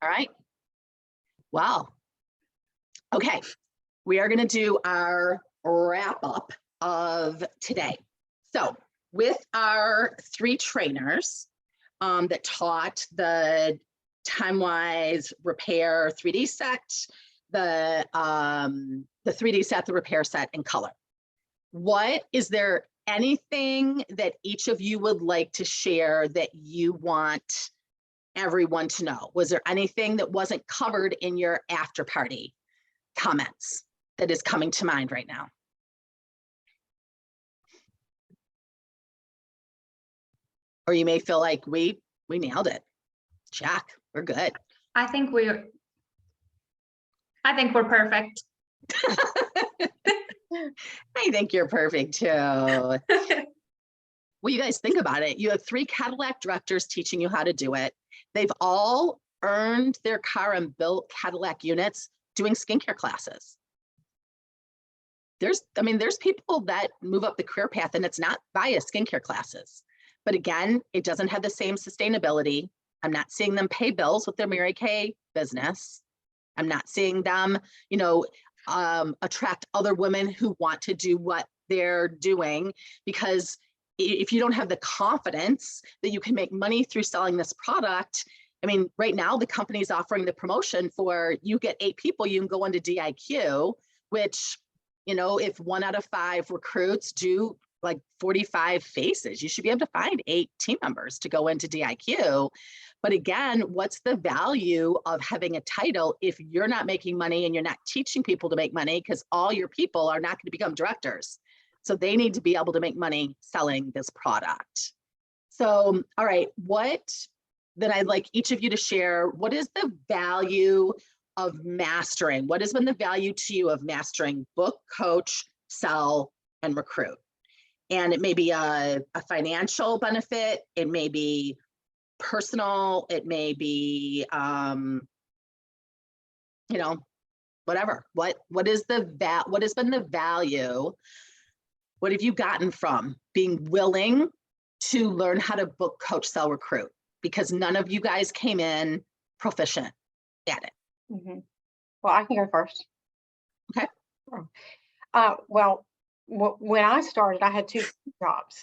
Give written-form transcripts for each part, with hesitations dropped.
All right. Well, okay. We are going to do our wrap up of today. So with our 3 trainers that taught the time-wise repair 3D set, the 3D set, the repair set, and color. Is there anything that each of you would like to share that you want everyone to know? Was there anything that wasn't covered in your after party comments that is coming to mind right now? Or you may feel like we nailed it. Check, we're good. I think we're perfect. I think you're perfect too. Well, you guys think about it. You have 3 Cadillac directors teaching you how to do it. They've all earned their car and built Cadillac units doing skincare classes. There's people that move up the career path and it's not via skincare classes. But again, it doesn't have the same sustainability. I'm not seeing them pay bills with their Mary Kay business. I'm not seeing them, attract other women who want to do what they're doing, because if you don't have the confidence that you can make money through selling this product, right now the company's offering the promotion for you get 8 people, you can go into DIQ, which, if 1 out of 5 recruits do like 45 faces, you should be able to find 8 team members to go into DIQ. But again, what's the value of having a title if you're not making money and you're not teaching people to make money, because all your people are not going to become directors. So they need to be able to make money selling this product. So, all right, then I'd like each of you to share, what is the value of mastering? What has been the value to you of mastering book, coach, sell, and recruit? And it may be a financial benefit, it may be personal, it may be, whatever. What has been the value? What have you gotten from being willing to learn how to book, coach, sell, recruit? Because none of you guys came in proficient at it. Mm-hmm. Well, I can go first. Okay. Well, when I started, I had 2 jobs.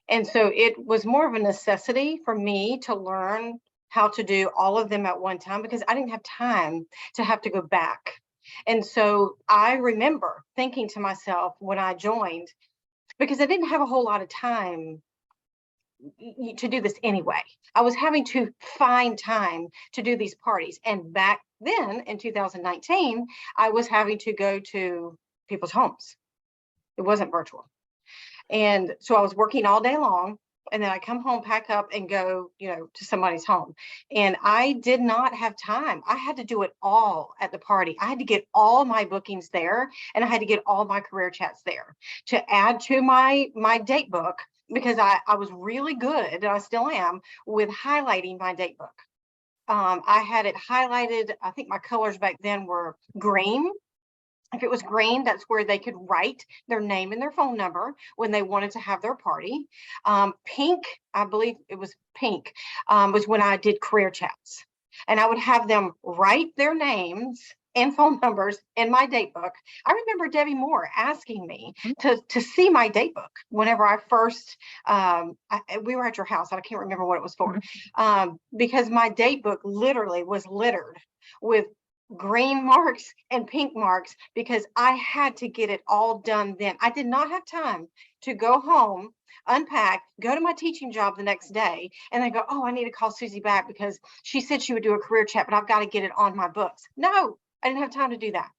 And so it was more of a necessity for me to learn how to do all of them at one time, because I didn't have time to have to go back. And so I remember thinking to myself when I joined, because I didn't have a whole lot of time to do this anyway. I was having to find time to do these parties. And back then in 2019, I was having to go to people's homes. It wasn't virtual. And so I was working all day long, and then I come home, pack up, and go, to somebody's home. And I did not have time. I had to do it all at the party. I had to get all my bookings there, and I had to get all my career chats there to add to my date book, because I was really good, and I still am, with highlighting my date book. I had it highlighted. I think my colors back then were green. If it was green, that's where they could write their name and their phone number when they wanted to have their party. Pink, I believe it was pink, was when I did career chats. And I would have them write their names and phone numbers in my date book. I remember Debbie Moore asking me to see my date book whenever I first, we were at your house. I can't remember what it was for, because my date book literally was littered with green marks and pink marks, because I had to get it all done then. I did not have time to go home, unpack, go to my teaching job the next day, and then go, oh, I need to call Susie back because she said she would do a career chat, but I've got to get it on my books. No, I didn't have time to do that.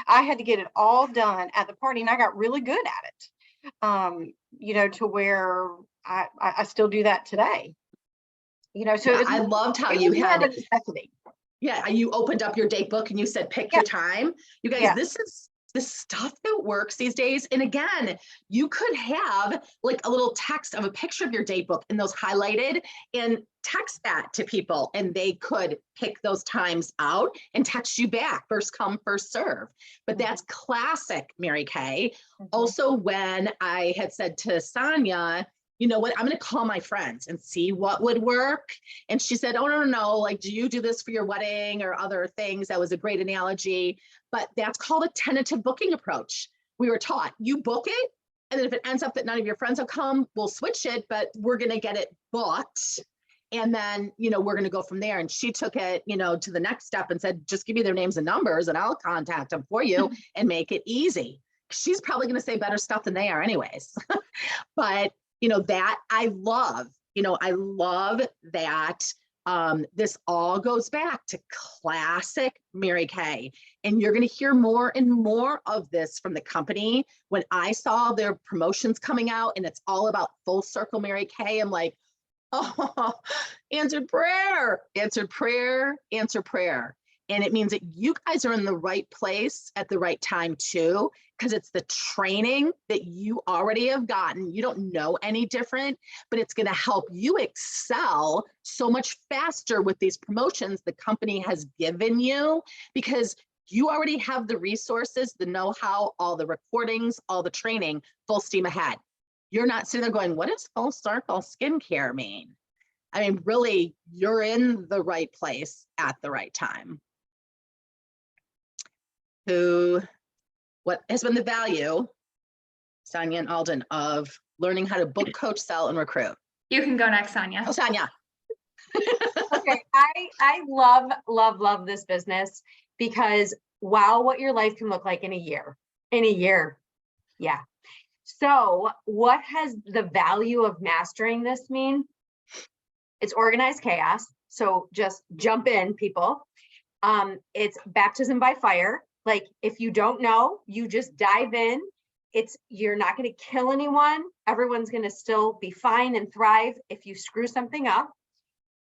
I had to get it all done at the party, and I got really good at it, to where I still do that today. So yeah, I loved how you had a necessity. Yeah, you opened up your date book and you said, pick your time. You guys, this is the stuff that works these days. And again, you could have like a little text of a picture of your date book and those highlighted and text that to people, and they could pick those times out and text you back, first come, first serve. But that's classic Mary Kay. Also, when I had said to Sonia, you know what, I'm going to call my friends and see what would work. And she said, oh, no. Like, do you do this for your wedding or other things? That was a great analogy, but that's called a tentative booking approach. We were taught, you book it. And then if it ends up that none of your friends will come, we'll switch it, but we're going to get it booked. And then, you know, we're going to go from there. And she took it, you know, to the next step and said, just give me their names and numbers and I'll contact them for you and make it easy. She's probably going to say better stuff than they are anyways. But, you know, that I love that this all goes back to classic Mary Kay. And you're going to hear more and more of this from the company. When I saw their promotions coming out and it's all about full circle Mary Kay, I'm like, oh, answered prayer, answered prayer, answered prayer. And it means that you guys are in the right place at the right time too, because it's the training that you already have gotten. You don't know any different, but it's going to help you excel so much faster with these promotions the company has given you, because you already have the resources, the know-how, all the recordings, all the training, full steam ahead. You're not sitting there going, what does full circle skincare mean? I mean, really, you're in the right place at the right time. What has been the value, Sonia and Alden, of learning how to book, coach, sell, and recruit? You can go next, Sonia. Oh, Sonia. Okay, I love this business, because wow, what your life can look like in a year. Yeah. So what has the value of mastering this mean? It's organized chaos. So just jump in, people. It's baptism by fire. Like, if you don't know, you just dive in. You're not going to kill anyone. Everyone's going to still be fine and thrive if you screw something up.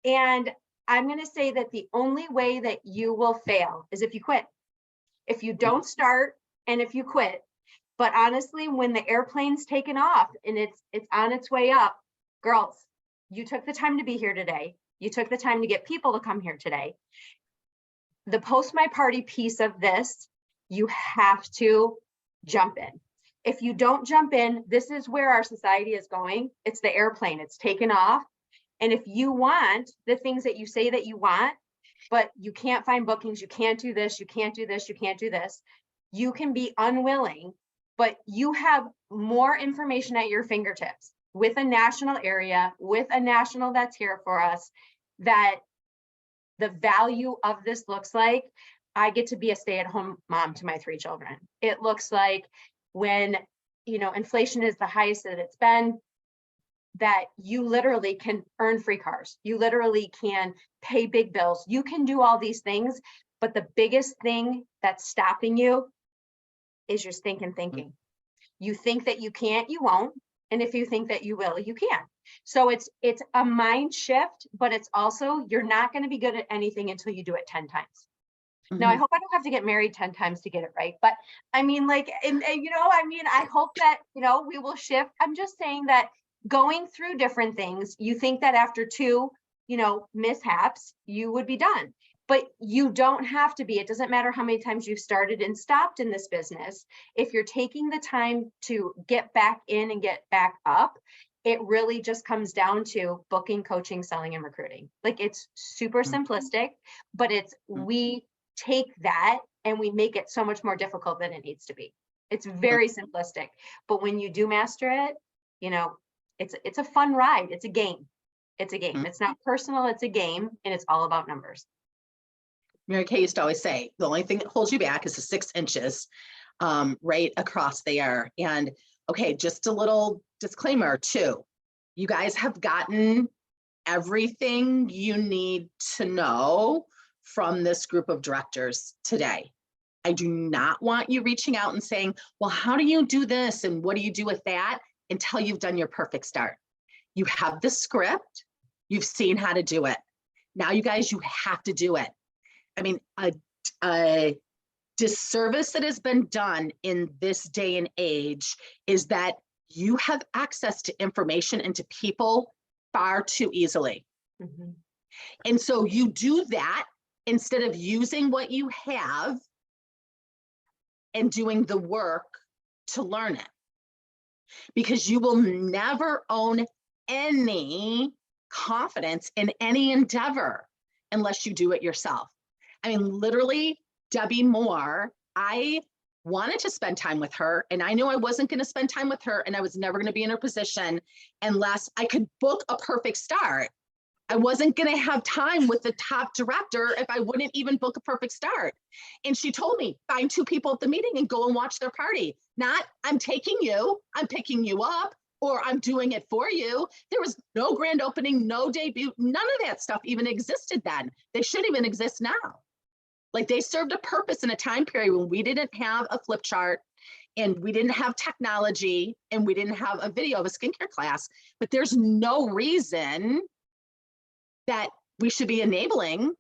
And I'm going to say that the only way that you will fail is if you quit. If you don't start and if you quit. But honestly, when the airplane's taken off and it's on its way up, girls, you took the time to be here today. You took the time to get people to come here today. The post my party piece of this, you have to jump in. If you don't jump in, this is where our society is going. It's the airplane, it's taken off. And if you want the things that you say that you want, but you can't find bookings, you can't do this, you can't do this, you can't do this, you can be unwilling, but you have more information at your fingertips with a national area, with a national that's here for us, that the value of this looks like I get to be a stay-at-home mom to my 3 children. It looks like when, you know, inflation is the highest that it's been, that you literally can earn free cars. You literally can pay big bills. You can do all these things, but the biggest thing that's stopping you is your stinking thinking. You think that you can't, you won't. And if you think that you will, you can. So it's a mind shift, but it's also, you're not going to be good at anything until you do it 10 times. Mm-hmm. Now, I hope I don't have to get married 10 times to get it right. But I mean, like, and you know, I mean, I hope that, you know, we will shift. I'm just saying that going through different things, you think that after 2, you know, mishaps, you would be done. But you don't have to be. It doesn't matter how many times you've started and stopped in this business. If you're taking the time to get back in and get back up, it really just comes down to booking, coaching, selling, and recruiting. Like, it's super simplistic, but we take that and we make it so much more difficult than it needs to be. It's very simplistic, but when you do master it, you know, it's a fun ride. It's a game. It's a game. It's not personal. It's a game, and it's all about numbers. Mary Kay used to always say, the only thing that holds you back is the 6 inches right across there. And okay, just a little disclaimer too. You guys have gotten everything you need to know from this group of directors today. I do not want you reaching out and saying, well, how do you do this? And what do you do with that? Until you've done your perfect start. You have the script, you've seen how to do it. Now, you guys, you have to do it. I mean, a disservice that has been done in this day and age is that you have access to information and to people far too easily. Mm-hmm. And so you do that instead of using what you have and doing the work to learn it. Because you will never own any confidence in any endeavor unless you do it yourself. I mean, literally, Debbie Moore, I wanted to spend time with her, and I knew I wasn't going to spend time with her, and I was never going to be in her position unless I could book a perfect start. I wasn't going to have time with the top director if I wouldn't even book a perfect start. And she told me, find 2 people at the meeting and go and watch their party. Not, I'm taking you, I'm picking you up, or I'm doing it for you. There was no grand opening, no debut, none of that stuff even existed then. They should even exist now. Like, they served a purpose in a time period when we didn't have a flip chart and we didn't have technology and we didn't have a video of a skincare class, but there's no reason that we should be enabling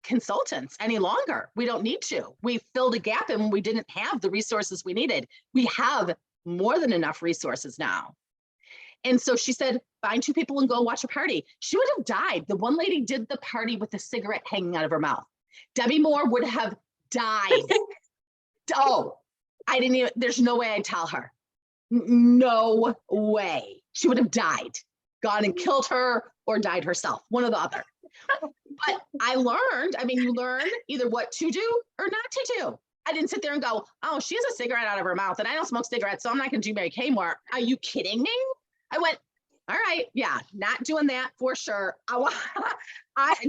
consultants any longer. We don't need to. We filled a gap and we didn't have the resources we needed. We have more than enough resources now. And so she said, find 2 people and go watch a party. She would have died. The one lady did the party with a cigarette hanging out of her mouth. Debbie Moore would have died. Oh, I didn't even, there's no way I'd tell her. No way. She would have died, gone and killed her or died herself, one or the other. But I learned, I mean, you learn either what to do or not to do. I didn't sit there and go, oh, she has a cigarette out of her mouth and I don't smoke cigarettes, so I'm not going to do Mary Kay more. Are you kidding me? I went, all right, yeah, not doing that for sure.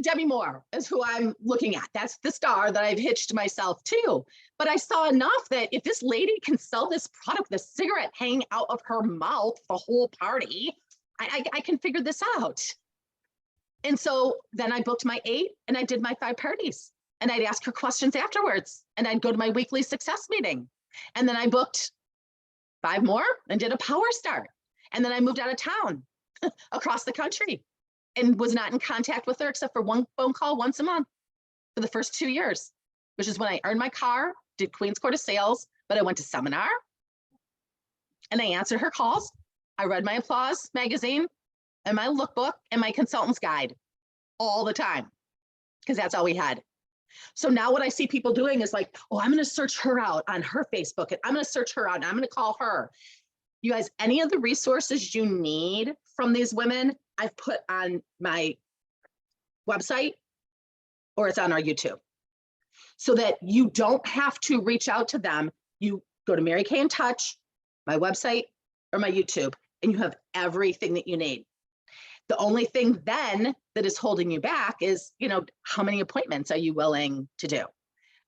Debbie Moore is who I'm looking at. That's the star that I've hitched myself to. But I saw enough that if this lady can sell this product with a cigarette hanging out of her mouth the whole party, I can figure this out. And so then I booked my 8 and I did my 5 parties and I'd ask her questions afterwards and I'd go to my weekly success meeting. And then I booked 5 more and did a power start. And then I moved out of town across the country and was not in contact with her except for one phone call once a month for the first 2 years, which is when I earned my car, did Queen's Court of Sales, but I went to seminar and I answered her calls. I read my Applause magazine and my lookbook and my consultant's guide all the time because that's all we had. So now what I see people doing is like, oh, I'm going to search her out on her Facebook and I'm going to search her out and I'm going to call her. You guys, any of the resources you need from these women, I've put on my website or it's on our YouTube so that you don't have to reach out to them. You go to Mary Kay in Touch, my website or my YouTube, and you have everything that you need. The only thing then that is holding you back is, you know, how many appointments are you willing to do?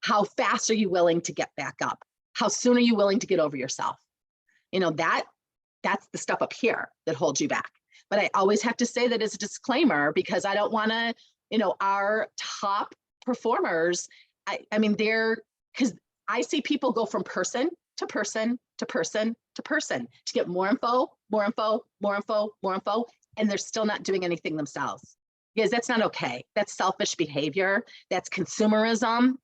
How fast are you willing to get back up? How soon are you willing to get over yourself? You know, that's the stuff up here that holds you back. But I always have to say that as a disclaimer, because I don't want to, you know, our top performers, I mean, because I see people go from person to person to person to person to get more info, more info, more info, more info, and they're still not doing anything themselves. Because that's not okay. That's selfish behavior. That's consumerism.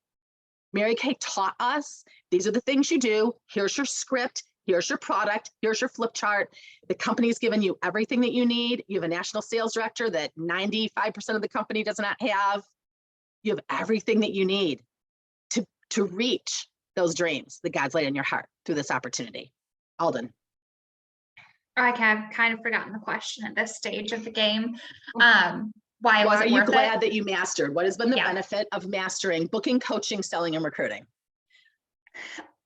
Mary Kay taught us, these are the things you do. Here's your script. Here's your product. Here's your flip chart. The company's given you everything that you need. You have a national sales director that 95% of the company does not have. You have everything that you need to reach those dreams that God's laid in your heart through this opportunity. Alden. I've kind of forgotten the question at this stage of the game. Why was it worth it? Are you glad that you mastered? What has been the benefit of mastering booking, coaching, selling, and recruiting?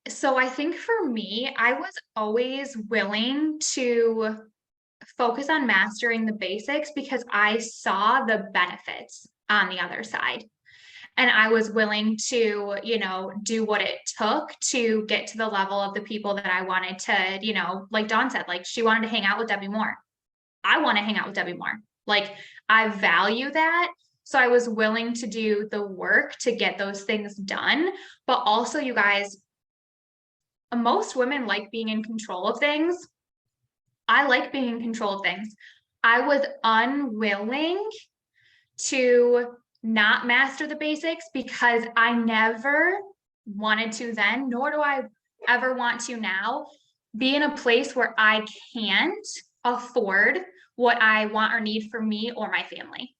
So I think for me, I was always willing to focus on mastering the basics because I saw the benefits on the other side. And I was willing to, you know, do what it took to get to the level of the people that I wanted to, you know, like Dawn said, like she wanted to hang out with Debbie Moore. I want to hang out with Debbie Moore. Like I value that. So I was willing to do the work to get those things done. But also, you guys, most women like being in control of things. I like being in control of things. I was unwilling to not master the basics because I never wanted to then, nor do I ever want to now, be in a place where I can't afford what I want or need for me or my family.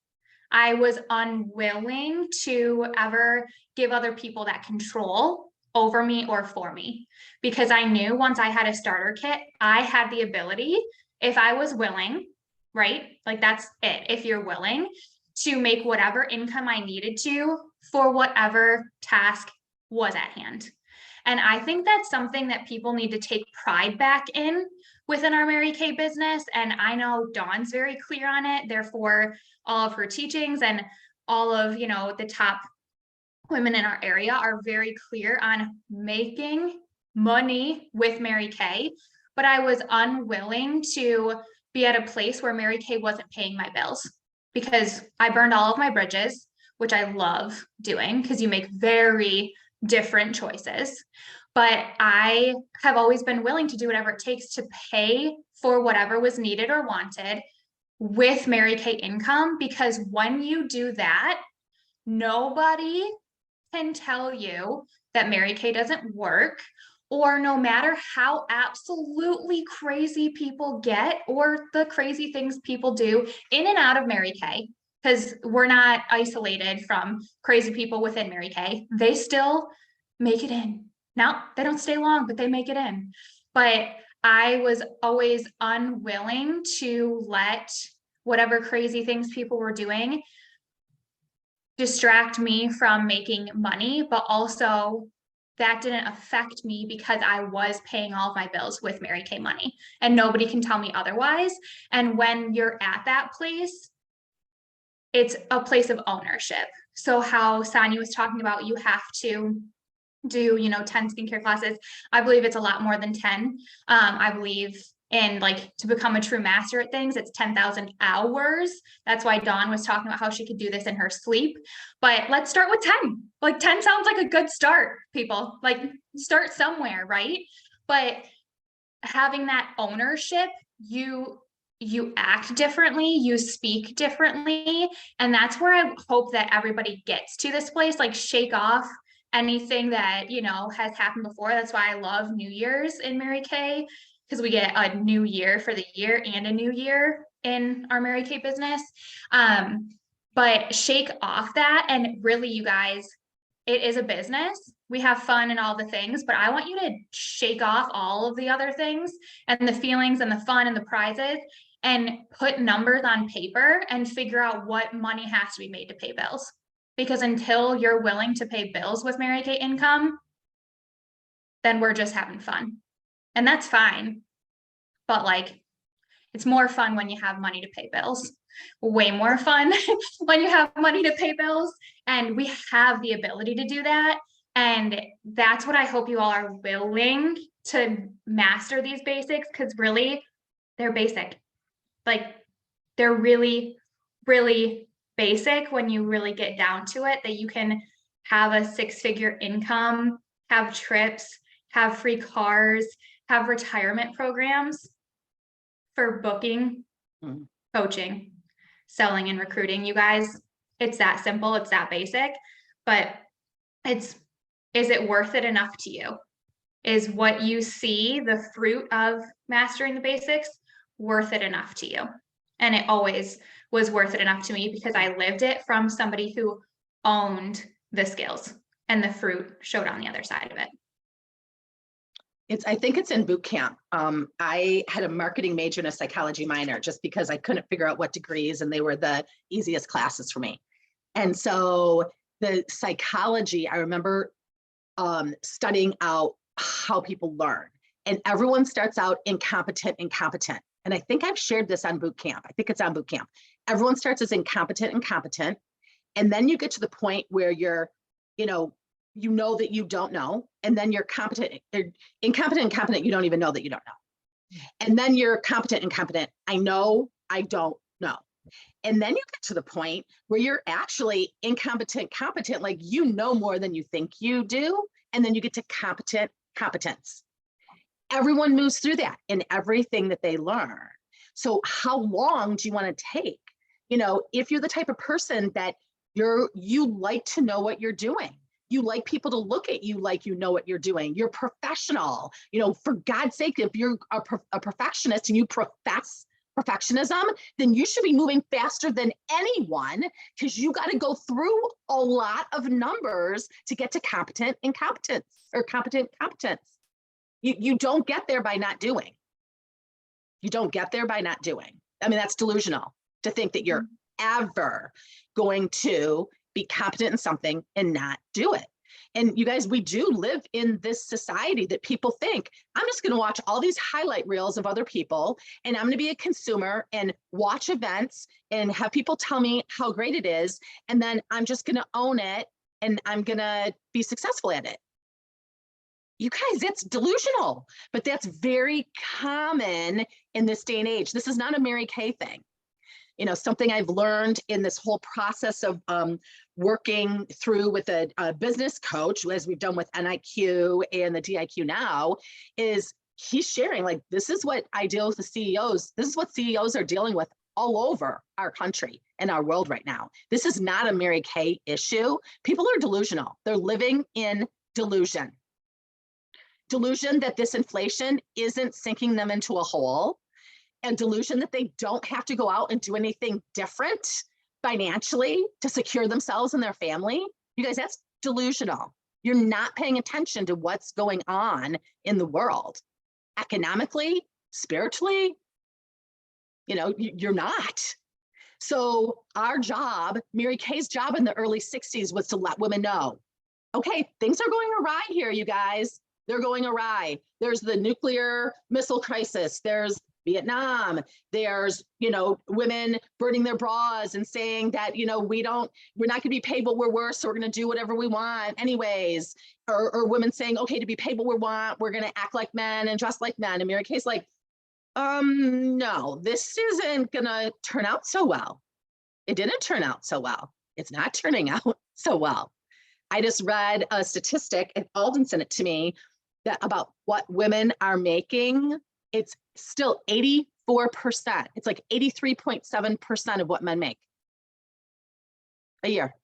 I was unwilling to ever give other people that control over me or for me, because I knew once I had a starter kit, I had the ability, if I was willing, right? Like that's it. If you're willing to make whatever income I needed to for whatever task was at hand. And I think that's something that people need to take pride back in within our Mary Kay business. And I know Dawn's very clear on it. Therefore, all of her teachings and all of, the top women in our area are very clear on making money with Mary Kay. But I was unwilling to be at a place where Mary Kay wasn't paying my bills because I burned all of my bridges, which I love doing because you make very different choices. But I have always been willing to do whatever it takes to pay for whatever was needed or wanted with Mary Kay income, because when you do that, nobody can tell you that Mary Kay doesn't work, or no matter how absolutely crazy people get or the crazy things people do in and out of Mary Kay, because we're not isolated from crazy people within Mary Kay. They still make it in. Now, they don't stay long, but they make it in. But I was always unwilling to let whatever crazy things people were doing distract me from making money, but also that didn't affect me because I was paying all of my bills with Mary Kay money, and nobody can tell me otherwise. And when you're at that place, it's a place of ownership. So how Sonia was talking about, you have to do 10 skincare classes. I believe it's a lot more than 10. I believe in to become a true master at things, it's 10,000 hours. That's why Dawn was talking about how she could do this in her sleep. But let's start with 10. 10 sounds like a good start, people. Start somewhere, right? But having that ownership, you act differently, you speak differently. And that's where I hope that everybody gets to this place, shake off anything that, has happened before. That's why I love New Year's in Mary Kay, because we get a new year for the year and a new year in our Mary Kay business. But shake off that. And really, you guys, it is a business. We have fun and all the things, but I want you to shake off all of the other things and the feelings and the fun and the prizes, and put numbers on paper and figure out what money has to be made to pay bills. Because until you're willing to pay bills with Mary Kay income, then we're just having fun. And that's fine. But it's more fun when you have money to pay bills. Way more fun when you have money to pay bills. And we have the ability to do that. And that's what I hope you all are willing to master, these basics, because really, they're basic. They're really, really basic when you really get down to it, that you can have a 6-figure income, have trips, have free cars, have retirement programs for booking, coaching, selling, and recruiting. You guys, it's that simple, it's that basic. But is it worth it enough to you? Is what you see, the fruit of mastering the basics, worth it enough to you? And it always was worth it enough to me, because I lived it from somebody who owned the skills, and the fruit showed on the other side of it. I think it's in boot camp. I had a marketing major and a psychology minor just because I couldn't figure out what degrees, and they were the easiest classes for me. And so the psychology, I remember studying out how people learn, and everyone starts out incompetent. And I think I've shared this on boot camp. I think it's on boot camp. Everyone starts as incompetent. And then you get to the point where you're, you know that you don't know. And then you're incompetent, you don't even know that you don't know. And then you're competent. I know, I don't know. And then you get to the point where you're actually competent, like you know more than you think you do. And then you get to competence. Everyone moves through that in everything that they learn. So how long do you want to take? If you're the type of person that you like to know what you're doing, you like people to look at you like you know what you're doing, you're professional, for God's sake, if you're a perfectionist and you profess perfectionism, then you should be moving faster than anyone, because you got to go through a lot of numbers to get to competent incompetence, or competent competence. You don't get there by not doing. You don't get there by not doing. I mean, that's delusional to think that you're ever going to be competent in something and not do it. And you guys, we do live in this society that people think, I'm just going to watch all these highlight reels of other people, and I'm going to be a consumer and watch events and have people tell me how great it is. And then I'm just going to own it and I'm going to be successful at it. You guys, that's delusional, but that's very common in this day and age. This is not a Mary Kay thing. You know, something I've learned in this whole process of working through with a business coach, as we've done with NIQ and the DIQ now, is he's sharing, like, this is what I deal with the CEOs. This is what CEOs are dealing with all over our country and our world right now. This is not a Mary Kay issue. People are delusional. They're living in delusion. Delusion that this inflation isn't sinking them into a hole. And delusion that they don't have to go out and do anything different financially to secure themselves and their family. You guys, that's delusional. You're not paying attention to what's going on in the world, economically, spiritually. You know, you're not. So our job, Mary Kay's job in the early 60s was to let women know, okay, things are going awry here, you guys. They're going awry. There's the nuclear missile crisis. There's Vietnam. There's, you know, women burning their bras and saying that, you know, we're not going to be paid what we're worth, so we're going to do whatever we want anyways. Or women saying, okay, to be paid what we want, we're going to act like men and dress like men. And Mary Kay's like, no, this isn't going to turn out so well. It didn't turn out so well. It's not turning out so well. I just read a statistic, and Alden sent it to me, that about what women are making. It's still 84%. It's like 83.7% of what men make a year.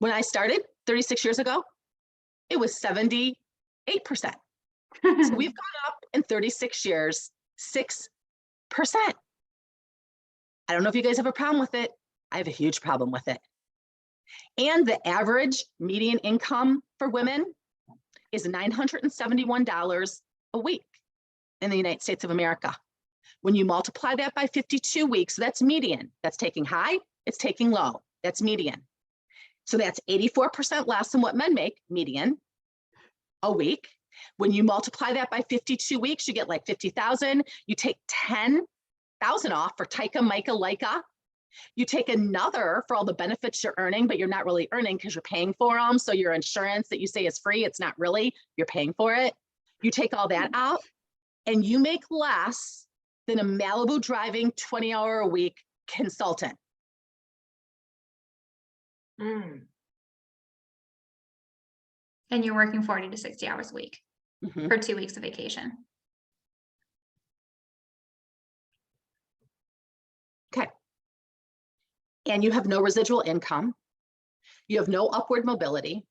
When I started 36 years ago, it was 78%. So we've gone up in 36 years, 6%. I don't know if you guys have a problem with it. I have a huge problem with it. And the average median income for women is $971 a week in the United States of America. When you multiply that by 52 weeks, that's median. That's taking high, it's taking low. That's median. So that's 84% less than what men make, median, a week. When you multiply that by 52 weeks, you get like 50,000. You take 10,000 off for Taika, Micah, Leica. You take another for all the benefits you're earning, but you're not really earning because you're paying for them. So your insurance that you say is free, it's not really, you're paying for it. You take all that out and you make less than a Malibu driving 20-hour-a-week consultant. And you're working 40 to 60 hours a week for 2 weeks of vacation. Okay. And you have no residual income. You have no upward mobility.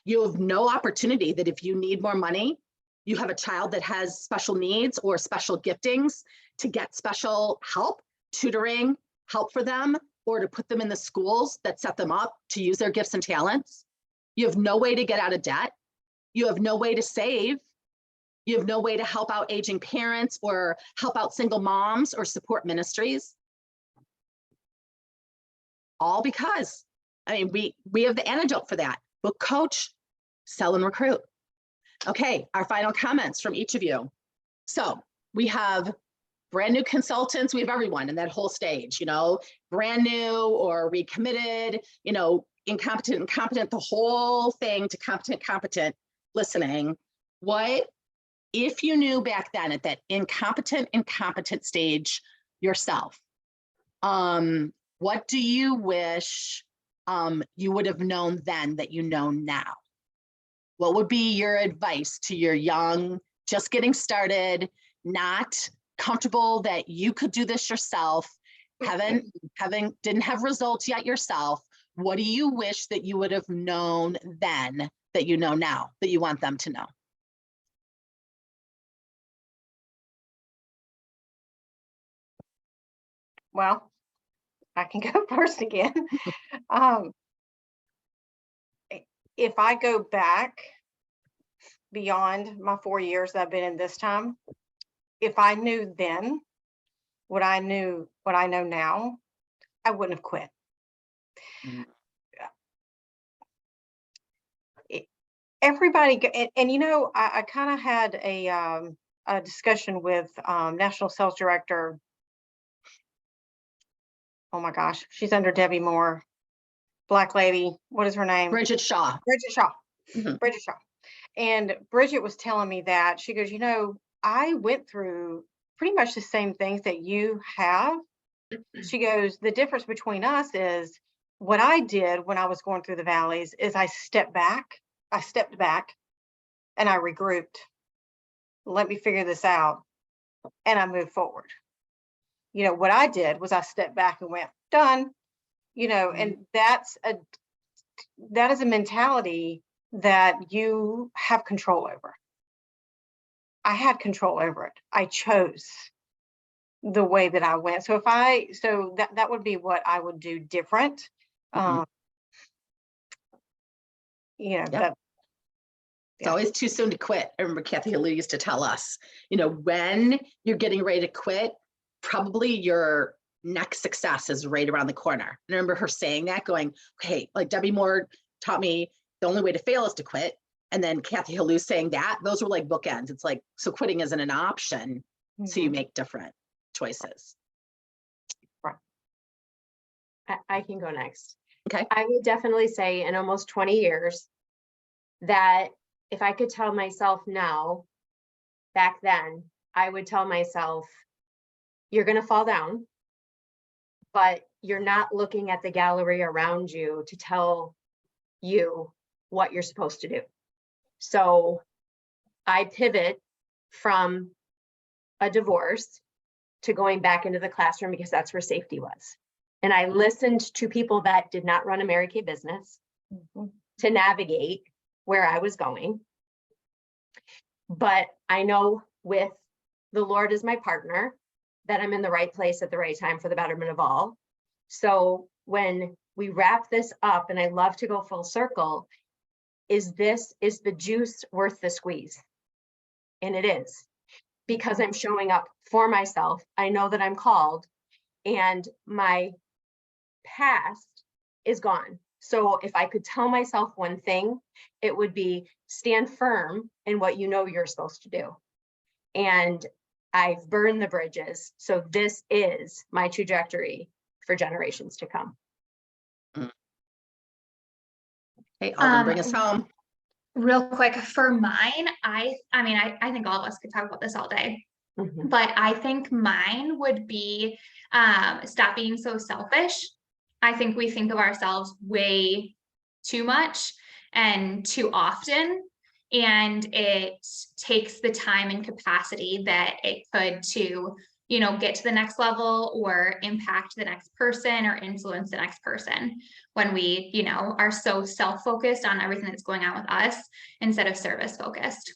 You have no opportunity that if you need more money, you have a child that has special needs or special giftings, to get special help, tutoring, help for them, or to put them in the schools that set them up to use their gifts and talents. You have no way to get out of debt. You have no way to save. You have no way to help out aging parents or help out single moms or support ministries. All because, I mean, we have the antidote for that. Book, coach, sell and recruit. Okay, our final comments from each of you. So we have brand new consultants. We have everyone in that whole stage, you know, brand new or recommitted, you know, incompetent and competent, the whole thing to competent, listening. What if you knew back then at that incompetent stage yourself? What do you wish you would have known then that you know now? What would be your advice to your young, just getting started, not comfortable that you could do this yourself, didn't have results yet yourself? What do you wish that you would have known then that you know now, that you want them to know? Well, I can go first again. If I go back beyond my 4 years that I've been in this time, if I knew then what I know now, I wouldn't have quit. Mhm. Everybody, and you know, I kind of had a discussion with National Sales Director. Oh my gosh, she's under Debbie Moore. Black lady, what is her name? Bridget Shaw. Bridget Shaw. Mhm. Bridget Shaw. And Bridget was telling me that, she goes, you know, I went through pretty much the same things that you have. She goes, the difference between us is what I did when I was going through the valleys is I stepped back and I regrouped. Let me figure this out. And I moved forward. You know, what I did was I stepped back and went, done, you know, and that is a mentality that you have control over. I had control over it. I chose the way that I went. So that would be what I would do different. Mhm. You know, Yep. that It's always too soon to quit. I remember Kathy Halou used to tell us, you know, when you're getting ready to quit, probably your next success is right around the corner. And I remember her saying that, going, okay, like Debbie Moore taught me the only way to fail is to quit. And then Kathy Halou saying that, those were like bookends. It's like, so quitting isn't an option. So you make different choices. I can go next. Okay. I would definitely say in almost 20 years that if I could tell myself now, back then, I would tell myself, you're going to fall down, but you're not looking at the gallery around you to tell you what you're supposed to do. So I pivot from a divorce to going back into the classroom because that's where safety was. And I listened to people that did not run a Mary Kay business to navigate where I was going. But I know with the Lord as my partner that I'm in the right place at the right time for the betterment of all. So when we wrap this up, and I love to go full circle, is the juice worth the squeeze? And it is, because I'm showing up for myself. I know that I'm called, and my past is gone. So if I could tell myself one thing, it would be stand firm in what you know you're supposed to do. And I've burned the bridges. So this is my trajectory for generations to come. Hey, Alden, bring us home. Real quick for mine, I mean, I think all of us could talk about this all day, but I think mine would be stop being so selfish. I think we think of ourselves way too much and too often, and it takes the time and capacity that it could to, you know, get to the next level or impact the next person or influence the next person when we, you know, are so self-focused on everything that's going on with us instead of service focused.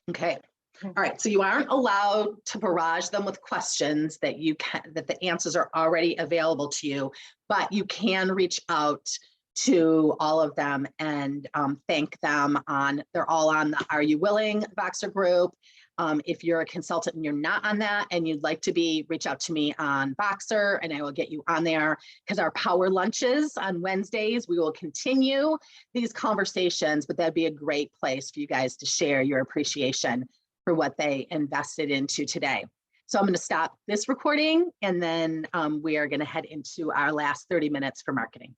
Okay. All right. So you aren't allowed to barrage them with questions that the answers are already available to you, but you can reach out to all of them and thank them they're all on the Are You Willing Voxer group. If you're a consultant and you're not on that and you'd like to be, reach out to me on Voxer and I will get you on there, because our power lunches on Wednesdays, we will continue these conversations, but that'd be a great place for you guys to share your appreciation for what they invested into today. So I'm going to stop this recording and then we are going to head into our last 30 minutes for marketing.